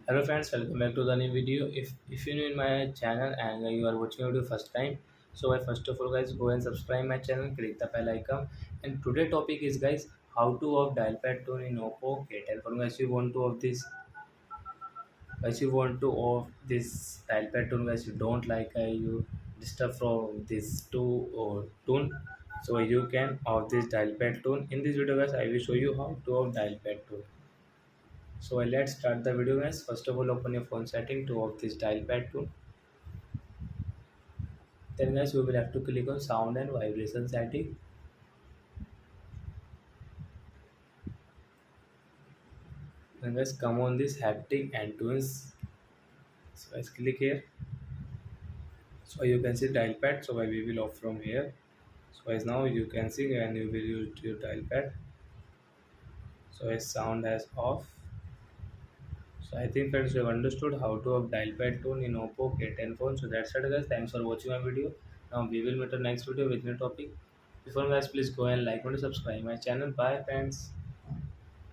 Hello friends, welcome back to the new video. If you're new in my channel and you are watching video first time, so I first of all guys go and subscribe my channel, click the bell icon. And today topic is guys how to off dial pad tone in Oppo K10. For guys you want to off this dial pad tone guys, you don't like you disturb from this to or tone, so you can off this dial pad tone. In this video guys, I will show you how to off dial pad tone. So let's start the video guys. First of all, open your phone setting to off this dial pad tool. Then guys, we will have to click on sound and vibration setting. Then guys, come on this haptic and tunes. So guys, click here. So you can see dial pad. So we will off from here. So as now you can see and you will use your dial pad. So as sound has off. So I think friends you have understood how to off dial pad tone in Oppo K10 phone. So that's it guys. Thanks for watching my video. Now we will meet the next video with new topic. Before guys, please go and like and subscribe my channel. Bye friends.